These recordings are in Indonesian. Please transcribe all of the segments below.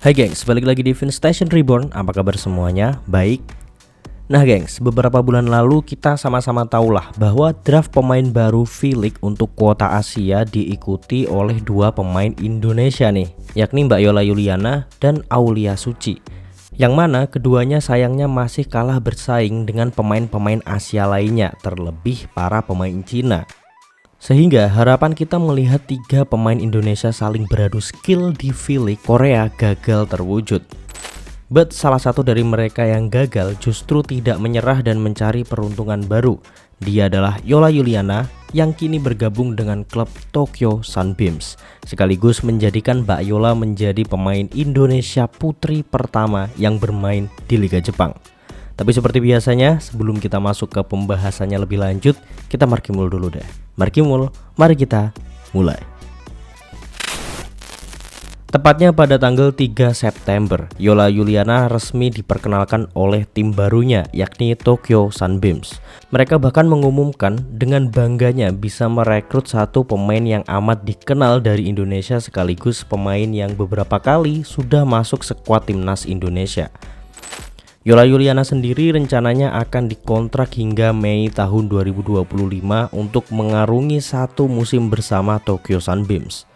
Hai gengs, balik lagi di Vinstation Reborn. Apa kabar semuanya? Baik. Nah gengs, beberapa bulan lalu kita sama-sama tahulah bahwa draft pemain baru V-League untuk kuota Asia diikuti oleh dua pemain Indonesia nih, yakni Mbak Yola Yuliana dan Aulia Suci. Yang mana keduanya sayangnya masih kalah bersaing dengan pemain-pemain Asia lainnya, terlebih para pemain Cina. Sehingga harapan kita melihat tiga pemain Indonesia saling beradu skill di V-League Korea gagal terwujud. But salah satu dari mereka yang gagal justru tidak menyerah dan mencari peruntungan baru. Dia adalah Yola Yuliana yang kini bergabung dengan klub Tokyo Sunbeams, sekaligus menjadikan Mbak Yola menjadi pemain Indonesia putri pertama yang bermain di Liga Jepang. Tapi seperti biasanya, sebelum kita masuk ke pembahasannya lebih lanjut, kita markimul dulu deh. Markimul, mari kita mulai. Tepatnya pada tanggal 3 September, Yola Yuliana resmi diperkenalkan oleh tim barunya, yakni Tokyo Sunbeams. Mereka bahkan mengumumkan dengan bangganya bisa merekrut satu pemain yang amat dikenal dari Indonesia, sekaligus pemain yang beberapa kali sudah masuk skuad timnas Indonesia. Yola Yuliana sendiri rencananya akan dikontrak hingga Mei tahun 2025 untuk mengarungi satu musim bersama Tokyo Sunbeams.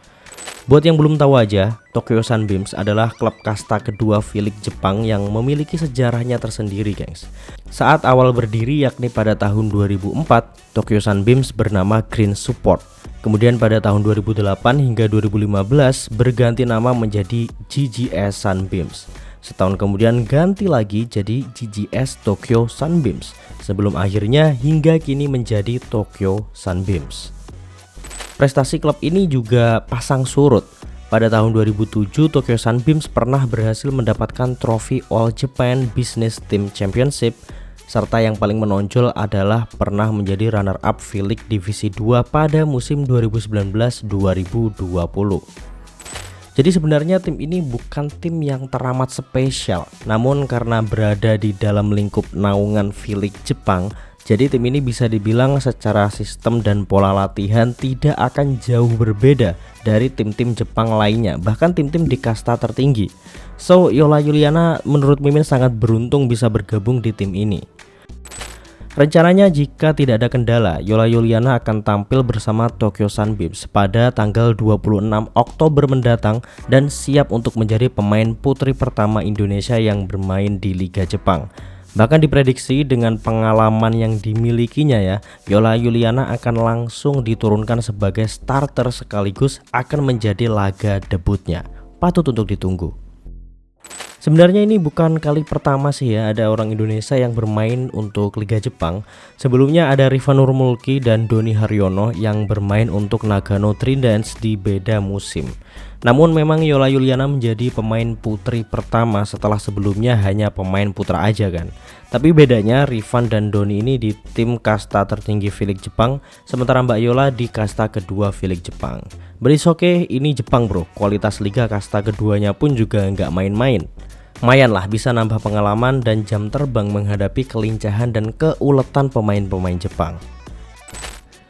Buat yang belum tahu aja, Tokyo Sunbeams adalah klub kasta kedua V-League Jepang yang memiliki sejarahnya tersendiri, gengs. Saat awal berdiri yakni pada tahun 2004, Tokyo Sunbeams bernama Green Support. Kemudian pada tahun 2008 hingga 2015 berganti nama menjadi GGS Sunbeams. Setahun kemudian ganti lagi jadi GGS Tokyo Sunbeams, sebelum akhirnya hingga kini menjadi Tokyo Sunbeams. Prestasi klub ini juga pasang surut. Pada tahun 2007 Tokyo Sunbeams pernah berhasil mendapatkan trofi All Japan Business Team Championship, serta yang paling menonjol adalah pernah menjadi runner up V-League Divisi 2 pada musim 2019-2020. Jadi sebenarnya tim ini bukan tim yang teramat spesial, namun karena berada di dalam lingkup naungan V-League Jepang, jadi tim ini bisa dibilang secara sistem dan pola latihan tidak akan jauh berbeda dari tim-tim Jepang lainnya, bahkan tim-tim di kasta tertinggi. So, Yola Yuliana menurut Mimin sangat beruntung bisa bergabung di tim ini. Rencananya jika tidak ada kendala, Yola Yuliana akan tampil bersama Tokyo Sunbeams pada tanggal 26 Oktober mendatang dan siap untuk menjadi pemain putri pertama Indonesia yang bermain di Liga Jepang. Bahkan diprediksi dengan pengalaman yang dimilikinya ya, Yola Yuliana akan langsung diturunkan sebagai starter sekaligus akan menjadi laga debutnya. Patut untuk ditunggu. Sebenarnya ini bukan kali pertama sih ya ada orang Indonesia yang bermain untuk Liga Jepang. Sebelumnya ada Riva Nurmulki dan Doni Haryono yang bermain untuk Nagano Trindans di beda musim. Namun memang Yola Yuliana menjadi pemain putri pertama setelah sebelumnya hanya pemain putra aja kan. Tapi bedanya Rivan dan Doni ini di tim kasta tertinggi V-League Jepang, sementara Mbak Yola di kasta kedua V-League Jepang. But it's okay, ini Jepang bro, kualitas liga kasta keduanya pun juga nggak main-main. Lumayan lah bisa nambah pengalaman dan jam terbang menghadapi kelincahan dan keuletan pemain-pemain Jepang.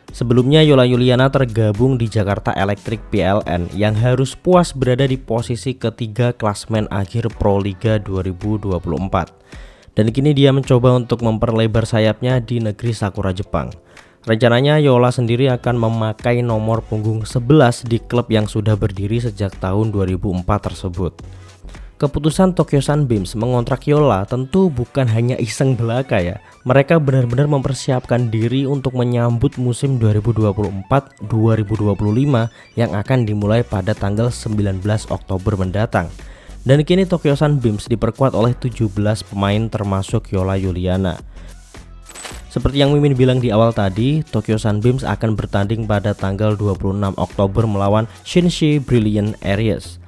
Sebelumnya Yola Yuliana tergabung di Jakarta Electric PLN yang harus puas berada di posisi ketiga klasmen akhir Pro Liga 2024. Dan kini dia mencoba untuk memperlebar sayapnya di negeri Sakura Jepang. Rencananya Yola sendiri akan memakai nomor punggung 11 di klub yang sudah berdiri sejak tahun 2004 tersebut. Keputusan Tokyo Sunbeams mengontrak Yola tentu bukan hanya iseng belaka ya. Mereka benar-benar mempersiapkan diri untuk menyambut musim 2024-2025 yang akan dimulai pada tanggal 19 Oktober mendatang. Dan kini Tokyo Sunbeams diperkuat oleh 17 pemain termasuk Yola Yuliana. Seperti yang Mimin bilang di awal tadi, Tokyo Sunbeams akan bertanding pada tanggal 26 Oktober melawan Shinsei Brilliant Aries.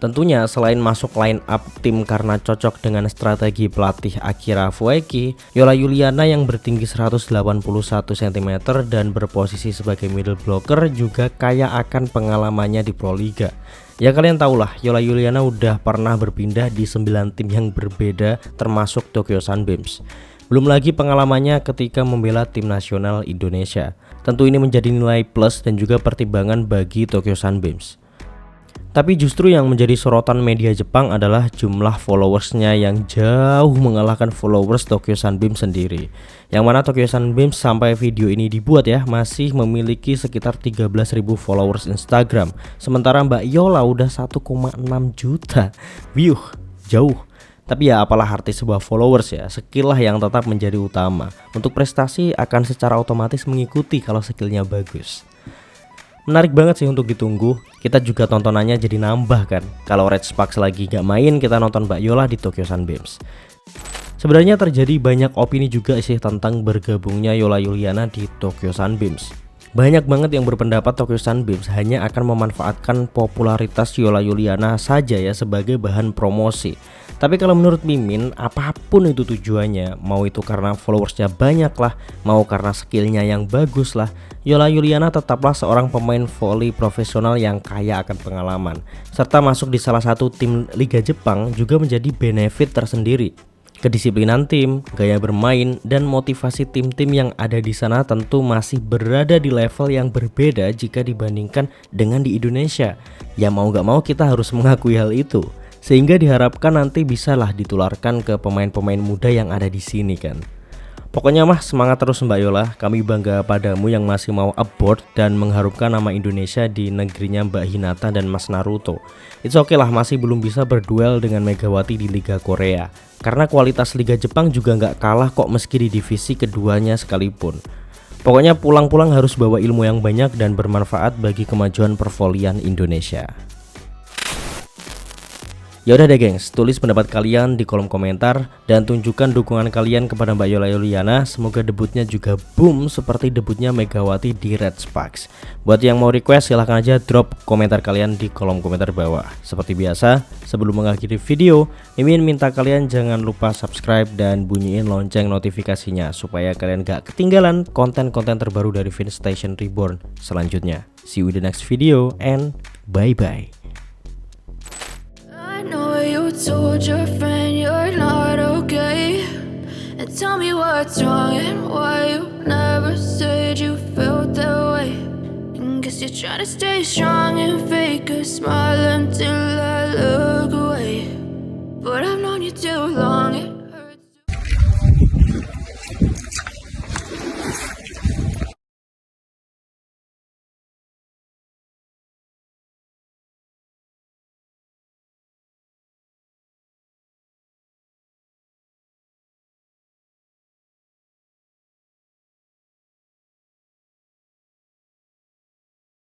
Tentunya selain masuk line up tim karena cocok dengan strategi pelatih Akira Fueki, Yola Yuliana yang bertinggi 181 cm dan berposisi sebagai middle blocker juga kaya akan pengalamannya di Pro Liga. Ya kalian tahulah Yola Yuliana udah pernah berpindah di 9 tim yang berbeda termasuk Tokyo Sunbeams. Belum lagi pengalamannya ketika membela tim nasional Indonesia. Tentu ini menjadi nilai plus dan juga pertimbangan bagi Tokyo Sunbeams. Tapi justru yang menjadi sorotan media Jepang adalah jumlah followersnya yang jauh mengalahkan followers Tokyo Sunbeam sendiri. Yang mana Tokyo Sunbeam sampai video ini dibuat ya masih memiliki sekitar 13.000 followers Instagram. Sementara Mbak Yola udah 1,6 juta view, jauh. Tapi ya apalah arti sebuah followers ya, skill lah yang tetap menjadi utama. Untuk prestasi akan secara otomatis mengikuti kalau skillnya bagus. Menarik banget sih untuk ditunggu. Kita juga tontonannya jadi nambah kan. Kalau Red Sparks lagi gak main, kita nonton Mbak Yola di Tokyo Sunbeams. Sebenarnya terjadi banyak opini juga sih tentang bergabungnya Yola Yuliana di Tokyo Sunbeams. Banyak banget yang berpendapat Tokyo Sunbeams hanya akan memanfaatkan popularitas Yola Yuliana saja ya sebagai bahan promosi. Tapi kalau menurut Mimin, apapun itu tujuannya, mau itu karena followersnya banyak lah, mau karena skillnya yang bagus lah, Yola Yuliana tetaplah seorang pemain voli profesional yang kaya akan pengalaman. Serta masuk di salah satu tim Liga Jepang juga menjadi benefit tersendiri. Kedisiplinan tim, gaya bermain, dan motivasi tim-tim yang ada di sana tentu masih berada di level yang berbeda jika dibandingkan dengan di Indonesia. Ya mau gak mau kita harus mengakui hal itu. Sehingga diharapkan nanti bisalah ditularkan ke pemain-pemain muda yang ada di sini kan. Pokoknya mah semangat terus Mbak Yola, kami bangga padamu yang masih mau abort dan mengharumkan nama Indonesia di negerinya Mbak Hinata dan Mas Naruto. It's okay lah masih belum bisa berduel dengan Megawati di Liga Korea. Karena kualitas Liga Jepang juga nggak kalah kok meski di divisi keduanya sekalipun. Pokoknya pulang-pulang harus bawa ilmu yang banyak dan bermanfaat bagi kemajuan pervolian Indonesia. Ya udah deh gengs, tulis pendapat kalian di kolom komentar dan tunjukkan dukungan kalian kepada Mbak Yola Yuliana. Semoga debutnya juga boom seperti debutnya Megawati di Red Sparks. Buat yang mau request silahkan aja drop komentar kalian di kolom komentar bawah. Seperti biasa, sebelum mengakhiri video, Mimin minta kalian jangan lupa subscribe dan bunyiin lonceng notifikasinya supaya kalian gak ketinggalan konten-konten terbaru dari Vince Station Reborn selanjutnya. See you in the next video and bye bye. Told your friend you're not okay, and tell me what's wrong and why you never said you felt that way. And guess you're trying to stay strong and fake a smile until I look away. But I've known you too long.